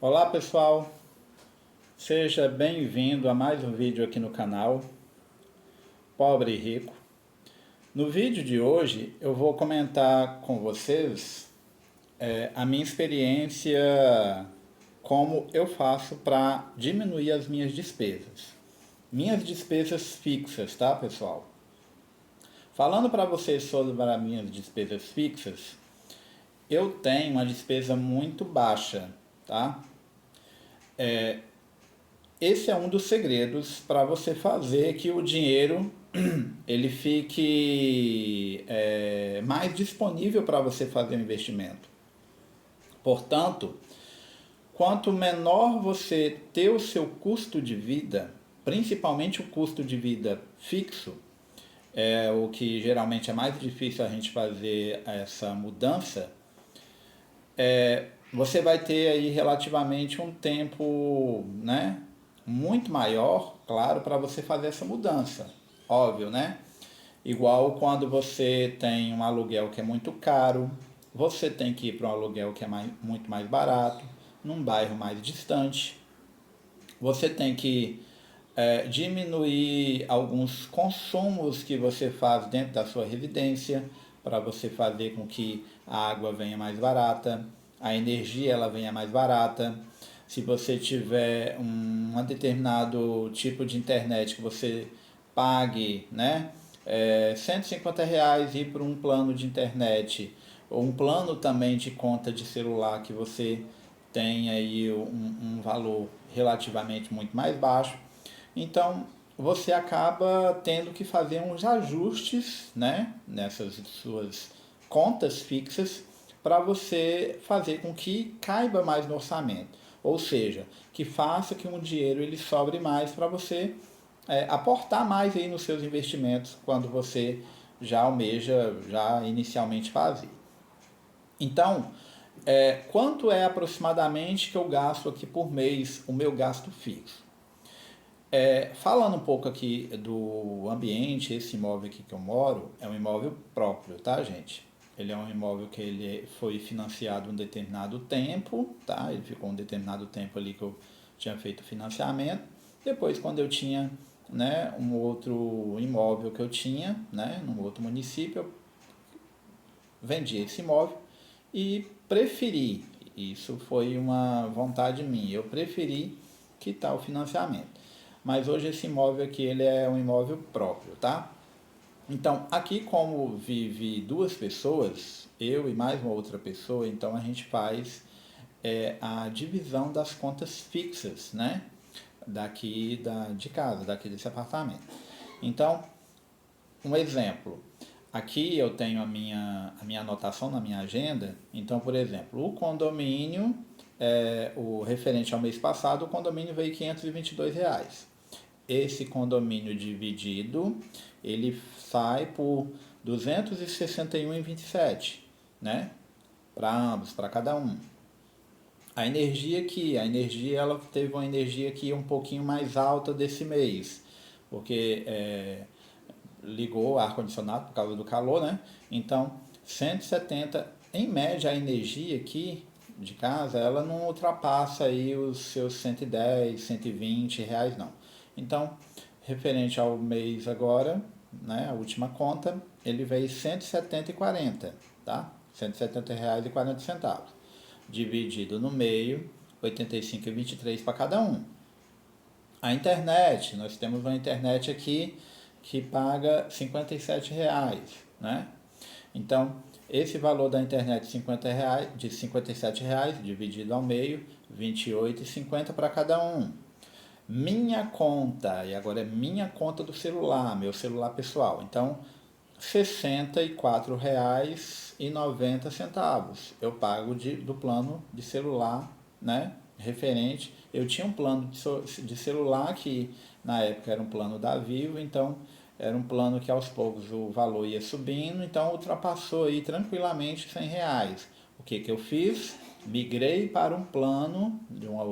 Olá pessoal, seja bem-vindo a mais um vídeo aqui no canal Pobre e Rico. No vídeo de hoje eu vou comentar com vocês a minha experiência, como eu faço para diminuir as minhas despesas. Minhas despesas fixas, tá pessoal? Falando para vocês sobre as minhas despesas fixas, eu tenho uma despesa muito baixa, tá? Esse é um dos segredos para você fazer que o dinheiro ele fique mais disponível para você fazer o investimento. Portanto, quanto menor você ter o seu custo de vida, principalmente o custo de vida fixo, é o que geralmente é mais difícil a gente fazer essa mudança, você vai ter aí relativamente um tempo, né, muito maior, claro, para você fazer essa mudança. Óbvio, né? Igual quando você tem um aluguel que é muito caro, você tem que ir para um aluguel que é muito mais barato, num bairro mais distante. Você tem que diminuir alguns consumos que você faz dentro da sua residência para você fazer com que a água venha mais barata, a energia ela venha mais barata. Se você tiver um determinado tipo de internet que você pague, né, R$ 150 ir para um plano de internet ou um plano também de conta de celular que você tem aí um valor relativamente muito mais baixo. Então, você acaba tendo que fazer uns ajustes, né, nessas suas contas fixas para você fazer com que caiba mais no orçamento. Ou seja, que faça que um dinheiro ele sobre mais para você aportar mais aí nos seus investimentos quando você já almeja, já inicialmente fazer. Então, quanto é aproximadamente que eu gasto aqui por mês, o meu gasto fixo? Falando um pouco aqui do ambiente, esse imóvel aqui que eu moro é um imóvel próprio, tá, gente? Ele é um imóvel que ele foi financiado um determinado tempo, tá? Ele ficou um determinado tempo ali que eu tinha feito o financiamento. Depois, quando eu tinha, né, um outro imóvel que eu tinha, né, num outro município, eu vendi esse imóvel e preferi, isso foi uma vontade minha, eu preferi quitar o financiamento. Mas hoje esse imóvel aqui ele é um imóvel próprio, tá? Então, aqui como vive duas pessoas, eu e mais uma outra pessoa, então a gente faz a divisão das contas fixas, né? Daqui de casa, daqui desse apartamento. Então, um exemplo. Aqui eu tenho a minha anotação na minha agenda. Então, por exemplo, o condomínio, o referente ao mês passado, o condomínio veio R$ 522. Esse condomínio dividido, ele sai por 261,27, né? Para ambos, para cada um. A energia ela teve uma energia aqui um pouquinho mais alta desse mês, porque ligou o ar-condicionado por causa do calor, né? Então, 170, em média a energia aqui de casa, ela não ultrapassa aí os seus 110, R$ 120, não. Então, referente ao mês agora, né, a última conta, ele veio 170,40, tá? R$ 170,40. Dividido no meio, 85,23 para cada um. A internet, nós temos uma internet aqui que paga R$ 57, né? Então, esse valor da internet de R$ 57 dividido ao meio, 28,50 para cada um. Minha conta, e agora é minha conta do celular, meu celular pessoal. Então, R$ 64,90 eu pago do plano de celular, né? Referente, eu tinha um plano de celular que na época era um plano da Vivo, então era um plano que aos poucos o valor ia subindo, então ultrapassou aí tranquilamente R$ 100. O que que eu fiz? Migrei para um plano de uma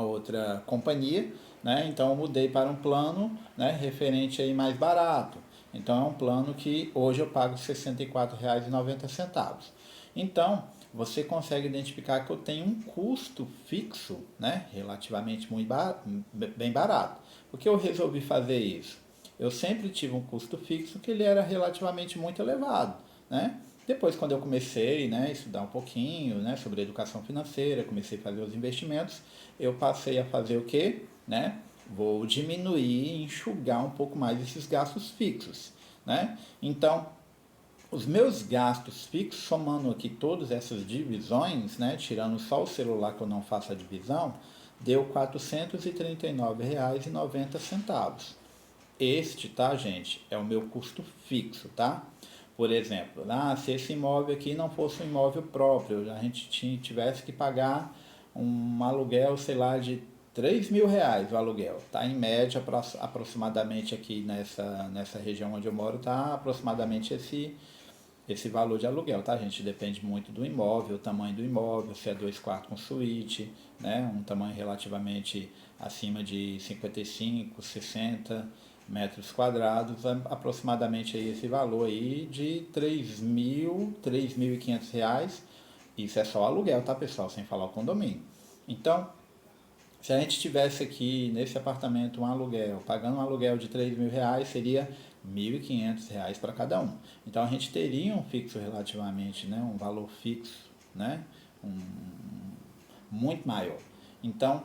outra companhia, né? Então eu mudei para um plano, né, referente aí mais barato. Então é um plano que hoje eu pago R$ 64,90. Então, você consegue identificar que eu tenho um custo fixo, né, relativamente bem barato. Por que eu resolvi fazer isso? Eu sempre tive um custo fixo que ele era relativamente muito elevado, né? Depois, quando eu comecei, né, a estudar um pouquinho, né, sobre educação financeira, comecei a fazer os investimentos, eu passei a fazer o quê? Né? Vou diminuir e enxugar um pouco mais esses gastos fixos, né? Então, os meus gastos fixos, somando aqui todas essas divisões, né, tirando só o celular que eu não faço a divisão, deu R$ 439,90. Este, tá, gente, é o meu custo fixo, tá? Por exemplo, se esse imóvel aqui não fosse um imóvel próprio, a gente tivesse que pagar um aluguel, sei lá, de R$ 3.000 o aluguel, tá? Em média, aproximadamente aqui nessa região onde eu moro, tá aproximadamente esse valor de aluguel, tá, gente? Depende muito do imóvel, o tamanho do imóvel, se é 2 quartos com suíte, né? Um tamanho relativamente acima de 55, 60 metros quadrados, aproximadamente aí esse valor aí de R$ 3.000, R$ 3.500. Isso é só aluguel, tá, pessoal? Sem falar o condomínio. Então, se a gente tivesse aqui nesse apartamento um aluguel, pagando um aluguel de R$ 3.000, seria R$ 1.500 para cada um. Então a gente teria um fixo relativamente, né, um valor fixo, né, um, muito maior. Então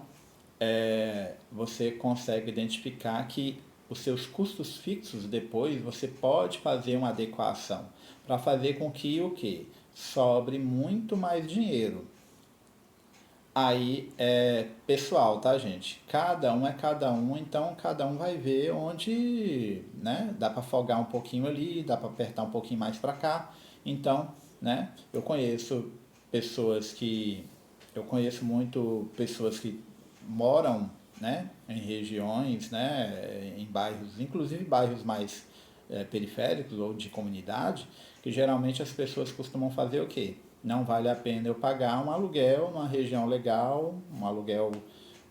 você consegue identificar que os seus custos fixos depois você pode fazer uma adequação para fazer com que o que sobre muito mais dinheiro. Aí é pessoal, tá, gente? Cada um é cada um, então cada um vai ver onde, né, dá para folgar um pouquinho ali, dá para apertar um pouquinho mais para cá. Então, né, eu conheço muito pessoas que moram, né, em regiões, né, em bairros, inclusive bairros mais periféricos ou de comunidade, que geralmente as pessoas costumam fazer o quê? Não vale a pena eu pagar um aluguel numa região legal, um aluguel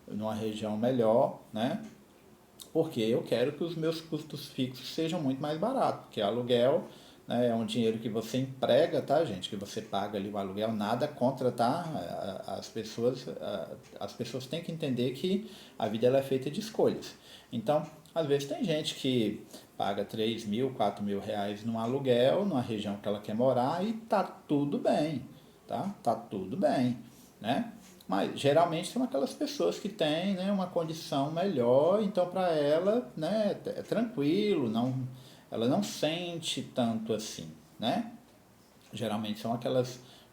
numa região melhor, né? Porque eu quero que os meus custos fixos sejam muito mais baratos, porque aluguel, né, é um dinheiro que você emprega, tá, gente? Que você paga ali o aluguel, nada contra, tá? As pessoas têm que entender que a vida ela é feita de escolhas. Então, às vezes tem gente que paga R$ 3.000, R$ 4.000 num aluguel, numa região que ela quer morar e tá tudo bem, tá? Tá tudo bem, né? Mas geralmente são aquelas pessoas que têm, né, uma condição melhor, então para ela, né, é tranquilo, ela não sente tanto assim, né? Geralmente são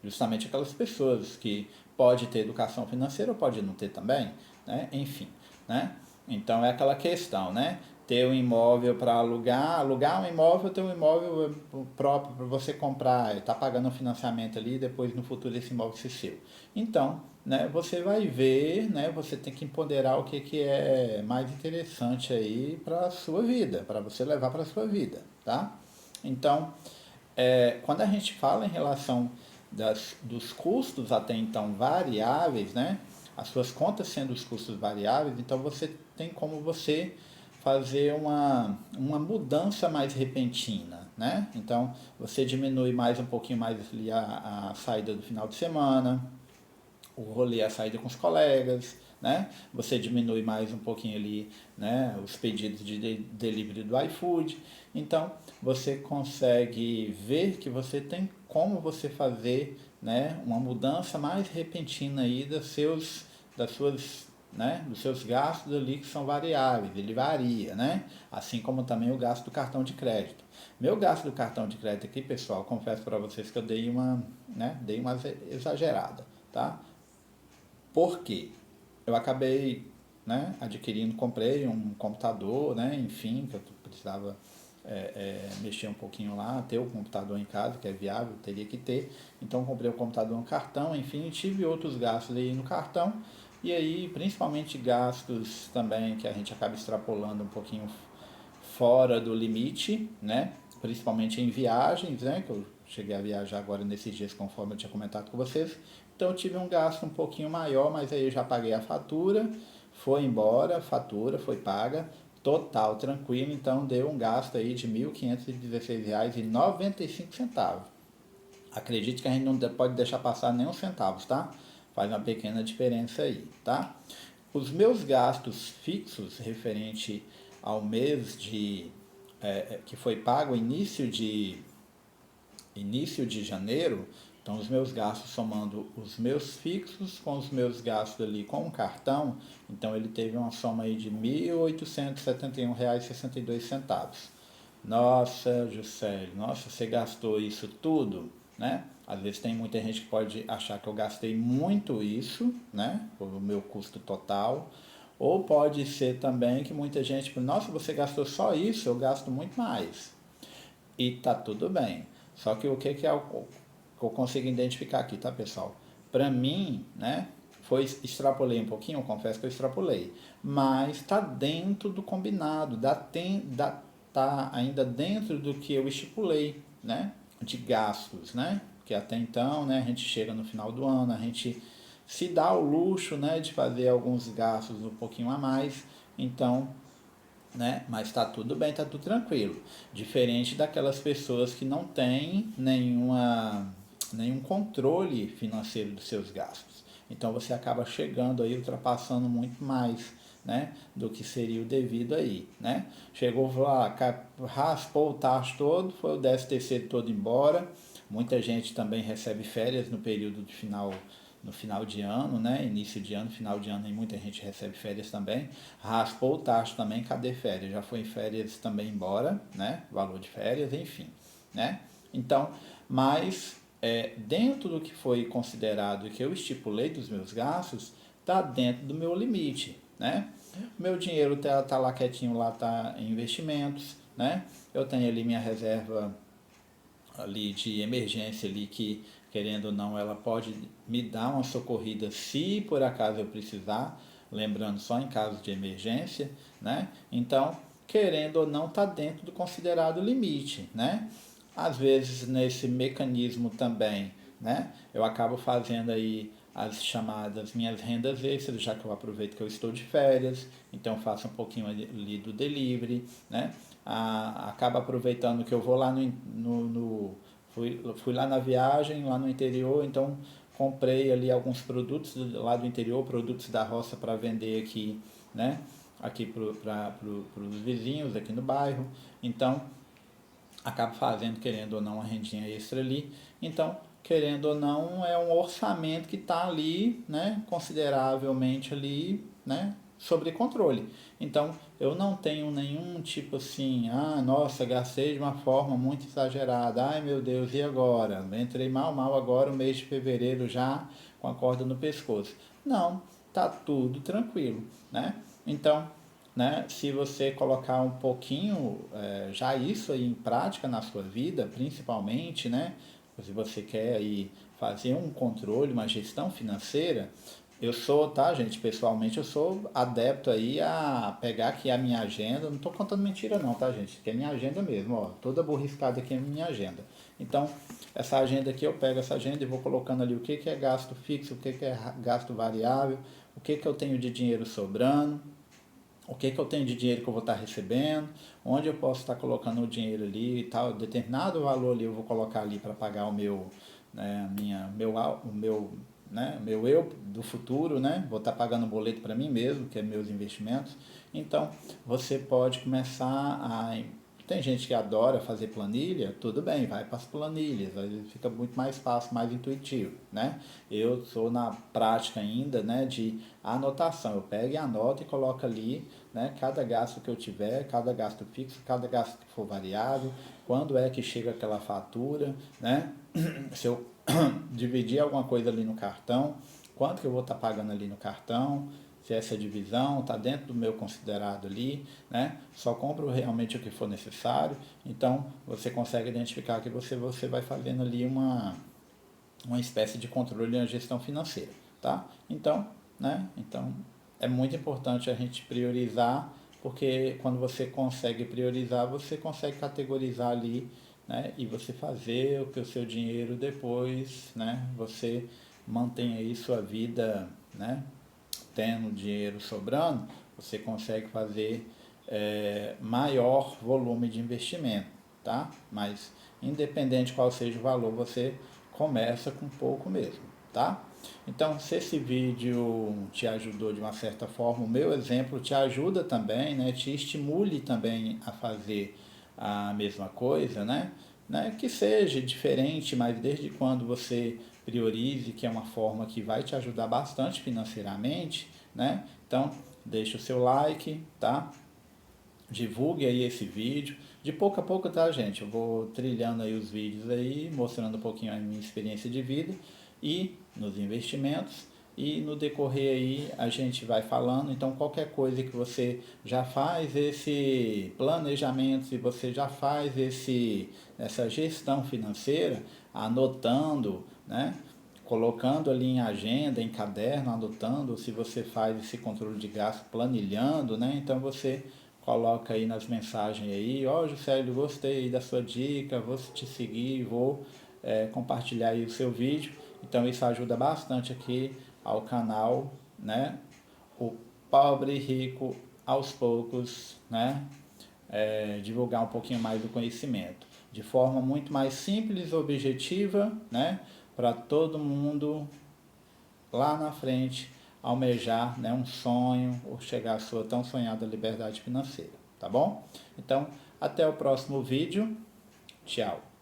justamente aquelas pessoas que pode ter educação financeira ou pode não ter também, né? Enfim, né? Então é aquela questão, né? Ter um imóvel para alugar um imóvel, ter um imóvel próprio para você comprar, está pagando um financiamento ali, e depois no futuro esse imóvel ser seu. Então, né, você vai ver, né, você tem que ponderar o que é mais interessante aí para a sua vida, para você levar para a sua vida, tá? Então, quando a gente fala em relação dos custos até então variáveis, né? As suas contas sendo os custos variáveis, então você tem como você fazer uma mudança mais repentina, né? Então você diminui mais um pouquinho mais ali a saída do final de semana, o rolê, a saída com os colegas, né? Você diminui mais um pouquinho ali, né, os pedidos de delivery do iFood. Então, você consegue ver que você tem como você fazer, né, uma mudança mais repentina aí dos seus gastos ali que são variáveis, ele varia, né? Assim como também o gasto do cartão de crédito. Meu gasto do cartão de crédito aqui, pessoal, confesso para vocês que eu dei uma exagerada, tá? Porque eu acabei, né, comprei um computador, né, enfim, que eu precisava mexer um pouquinho lá, ter o computador em casa, que é viável, teria que ter. Então comprei o computador no cartão, enfim, tive outros gastos aí no cartão. E aí, principalmente gastos também que a gente acaba extrapolando um pouquinho fora do limite, né? Principalmente em viagens, né? Que eu cheguei a viajar agora nesses dias, conforme eu tinha comentado com vocês. Então eu tive um gasto um pouquinho maior, mas aí eu já paguei a fatura, foi embora, a fatura foi paga, total, tranquilo. Então deu um gasto aí de R$ 1.516,95. Acredite que a gente não pode deixar passar nenhum centavo, tá? Faz uma pequena diferença aí, tá? Os meus gastos fixos referente ao mês que foi pago início de janeiro, então os meus gastos somando os meus fixos com os meus gastos ali com o cartão, então ele teve uma soma aí de R$ 1.871,62. Nossa, Juscelio, nossa, você gastou isso tudo, né? Às vezes tem muita gente que pode achar que eu gastei muito isso, né? O meu custo total. Ou pode ser também que muita gente, nossa, você gastou só isso, eu gasto muito mais. E tá tudo bem. Só que o que é o que eu consigo identificar aqui, tá, pessoal? Para mim, né, extrapolei um pouquinho, eu confesso que eu extrapolei, mas está dentro do combinado, tá ainda dentro do que eu estipulei, né, de gastos, né, que até então, né, a gente chega no final do ano, a gente se dá o luxo, né, de fazer alguns gastos um pouquinho a mais, então, né? Mas está tudo bem, está tudo tranquilo. Diferente daquelas pessoas que não têm nenhum controle financeiro dos seus gastos. Então você acaba chegando aí, ultrapassando muito mais, né, do que seria o devido aí, né? Chegou lá, raspou o tacho todo, foi o 13º todo embora. Muita gente também recebe férias no período de final no final de ano, né? Início de ano, final de ano, e muita gente recebe férias também. Raspou o tacho também, cadê férias? Já foi em férias também embora, né? Valor de férias, enfim, né? Então, mas dentro do que foi considerado e que eu estipulei dos meus gastos, está dentro do meu limite, né? Meu dinheiro tá lá quietinho, lá tá em investimentos, né? Eu tenho ali minha reserva ali de emergência ali que, querendo ou não, ela pode me dar uma socorrida se por acaso eu precisar, lembrando só em caso de emergência, né? Então, querendo ou não, está dentro do considerado limite, né? Às vezes nesse mecanismo também, né? Eu acabo fazendo aí as chamadas minhas rendas extras, já que eu aproveito que eu estou de férias, então faço um pouquinho ali do delivery, né? Acaba aproveitando que eu vou lá fui lá na viagem, lá no interior, então comprei ali alguns produtos lá do interior, produtos da roça para vender aqui, né? Aqui para os vizinhos aqui no bairro. Então, acabo fazendo, querendo ou não, uma rendinha extra ali. Então, querendo ou não, é um orçamento que está ali, né, consideravelmente ali, né, sobre controle. Então, eu não tenho nenhum tipo assim, nossa, gastei de uma forma muito exagerada, ai meu Deus, e agora? Entrei mal agora, o mês de fevereiro já com a corda no pescoço. Não, tá tudo tranquilo, né? Então, né? Se você colocar um pouquinho já isso aí em prática na sua vida, principalmente, né? Se você quer aí fazer um controle, uma gestão financeira, eu sou, tá, gente? Pessoalmente, eu sou adepto aí a pegar aqui a minha agenda. Não estou contando mentira, não, tá, gente? Que é minha agenda mesmo, ó. Toda borriscada aqui é minha agenda. Então, essa agenda aqui, eu pego essa agenda e vou colocando ali o que é gasto fixo, o que é gasto variável, o que eu tenho de dinheiro sobrando, o que eu tenho de dinheiro que eu vou estar recebendo, onde eu posso estar colocando o dinheiro ali e tal, determinado valor ali eu vou colocar ali para pagar o meu, né, meu eu do futuro, né? Vou estar pagando um boleto para mim mesmo, que é meus investimentos. Então, você pode começar a tem gente que adora fazer planilha, tudo bem, vai para as planilhas, aí fica muito mais fácil, mais intuitivo, né? Eu sou na prática ainda, né, de anotação. Eu pego e anoto e coloco ali, né, cada gasto que eu tiver, cada gasto fixo, cada gasto que for variável, quando é que chega aquela fatura, né? Se eu dividir alguma coisa ali no cartão, quanto que eu vou estar pagando ali no cartão, se essa divisão está dentro do meu considerado ali, né? Só compro realmente o que for necessário. Então, você consegue identificar que você vai fazendo ali uma espécie de controle na gestão financeira, tá? Então, né? Então, é muito importante a gente priorizar, porque quando você consegue priorizar, você consegue categorizar ali, né? E você fazer o que o seu dinheiro depois, né? Você mantém aí sua vida, né? Tendo dinheiro sobrando, você consegue fazer maior volume de investimento, tá? Mas independente qual seja o valor, você começa com pouco mesmo, tá? Então, se esse vídeo te ajudou de uma certa forma, o meu exemplo te ajuda também, né? Te estimule também a fazer a mesma coisa, né? Que seja diferente, mas desde quando você priorize, que é uma forma que vai te ajudar bastante financeiramente, né? Então, deixa o seu like, tá? Divulgue aí esse vídeo. De pouco a pouco, tá, gente? Eu vou trilhando aí os vídeos aí, mostrando um pouquinho a minha experiência de vida e nos investimentos. E no decorrer aí a gente vai falando. Então, qualquer coisa que você já faz esse planejamento, se você já faz essa gestão financeira, anotando, né? Colocando ali em agenda, em caderno, anotando, se você faz esse controle de gasto planilhando, né? Então você coloca aí nas mensagens aí, ó, Juscelio, gostei da sua dica, vou te seguir, vou compartilhar aí o seu vídeo. Então isso ajuda bastante aqui ao canal, né? O Pobre Rico aos poucos, né? Divulgar um pouquinho mais do conhecimento, de forma muito mais simples e objetiva, né? Para todo mundo lá na frente almejar, né, um sonho ou chegar à sua tão sonhada liberdade financeira, tá bom? Então, até o próximo vídeo. Tchau.